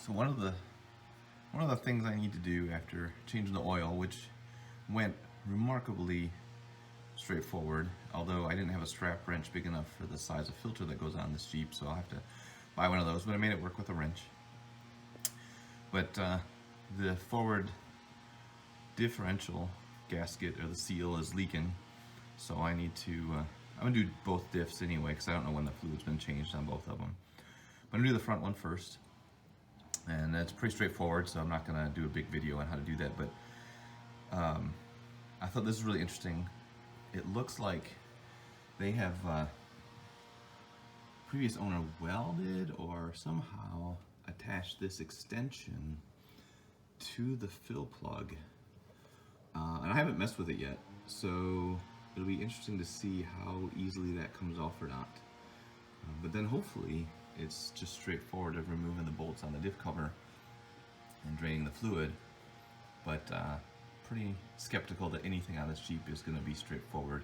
So one of the things I need to do after changing the oil, which went remarkably straightforward, although I didn't have a strap wrench big enough for the size of filter that goes on this Jeep, so I'll have to buy one of those, but I made it work with a wrench. But the forward differential gasket, or the seal, is leaking, so I need to, I'm going to do both diffs anyway, because I don't know when the fluid's been changed on both of them. But I'm going to do the front one first, and that's pretty straightforward, so I'm not going to do a big video on how to do that, but I thought this was really interesting. It looks like they have previous owner welded or somehow attached this extension to the fill plug, and I haven't messed with it yet, so it'll be interesting to see how easily that comes off or not. But then hopefully it's just straightforward of removing the bolts on the diff cover and draining the fluid, but pretty skeptical that anything on this Jeep is going to be straightforward.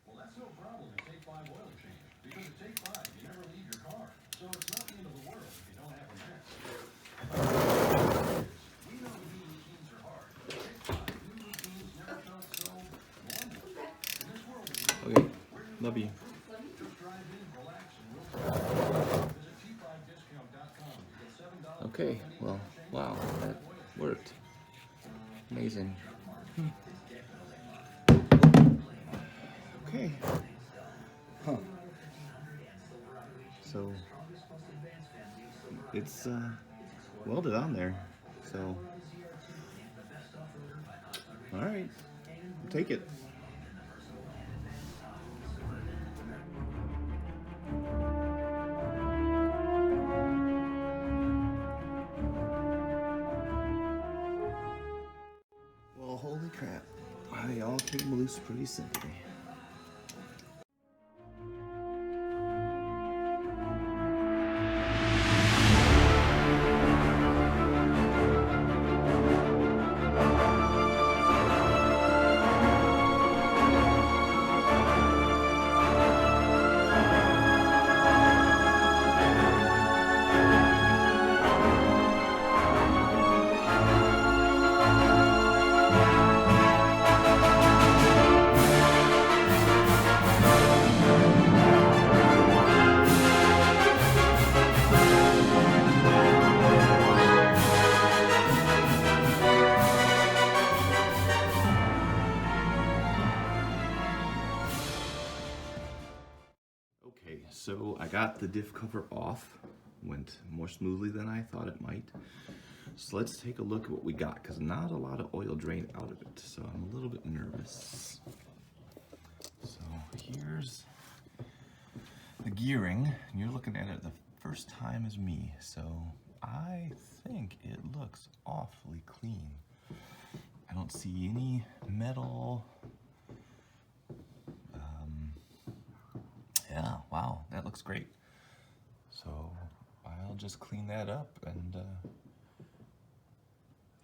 Well, that's no problem in Take 5 oil change, because at Take 5 you never leave your car, so it's not the end of the world if you don't have a mess. We know new routines are hard. Take 5 new routines never felt so normal. In this world of Okay, love you. just drive in, relax, and we'll visit T5discount.com to get $7 Okay, well, wow, that worked. Amazing. Okay. Huh. So it's welded on there. So all right, I'll take it. Well, holy crap. They all came loose pretty simply. Okay, so I got the diff cover off. Went more smoothly than I thought it might. So let's take a look at what we got, because not a lot of oil drained out of it, so I'm a little bit nervous. So here's the gearing. You're looking at it the first time as me, so I think it looks awfully clean. I don't see any metal. Yeah, wow, that looks great. So I'll just clean that up, and it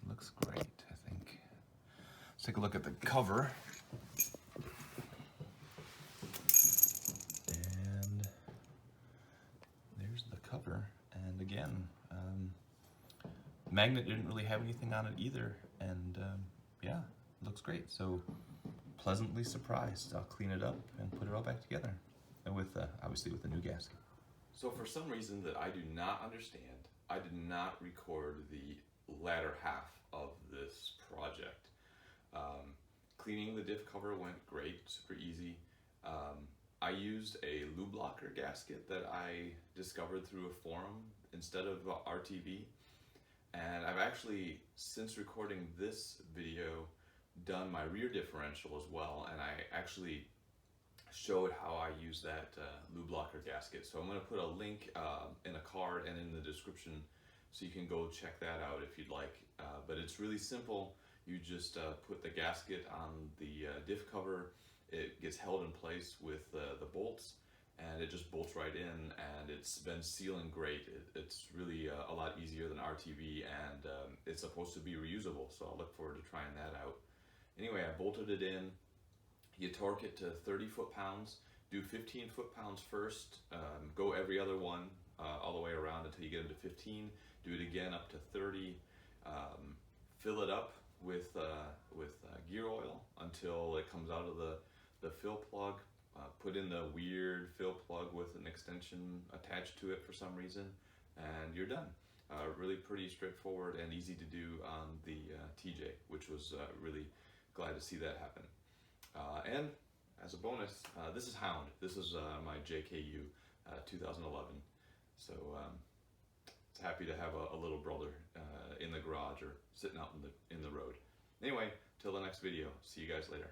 looks great, I think. Let's take a look at the cover. And there's the cover. And again, magnet didn't really have anything on it either. And yeah, it looks great. So pleasantly surprised. I'll clean it up and put it all back together. And with, obviously with the new gasket. So for some reason that I do not understand, I did not record the latter half of this project. Cleaning the diff cover went great, super easy. I used a lube blocker gasket that I discovered through a forum instead of RTV. And I've actually, since recording this video, done my rear differential as well, and I actually showed how I use that lube blocker gasket. So I'm going to put a link in a card and in the description, so you can go check that out if you'd like. But it's really simple. You just put the gasket on the diff cover. It gets held in place with the bolts, and it just bolts right in, and it's been sealing great. It's really a lot easier than RTV, and it's supposed to be reusable, so I'll look forward to trying that out. Anyway, I bolted it in. You torque it to 30 foot-pounds. Do 15 foot-pounds first. Go every other one all the way around until you get into 15. Do it again up to 30. Fill it up with gear oil until it comes out of the fill plug. Put in the weird fill plug with an extension attached to it for some reason, and you're done. Really pretty straightforward and easy to do on the TJ, which was really glad to see that happen. And as a bonus, this is Hound. This is my JKU 2011. So it's happy to have a little brother in the garage or sitting out in the road. Anyway, till the next video. See you guys later.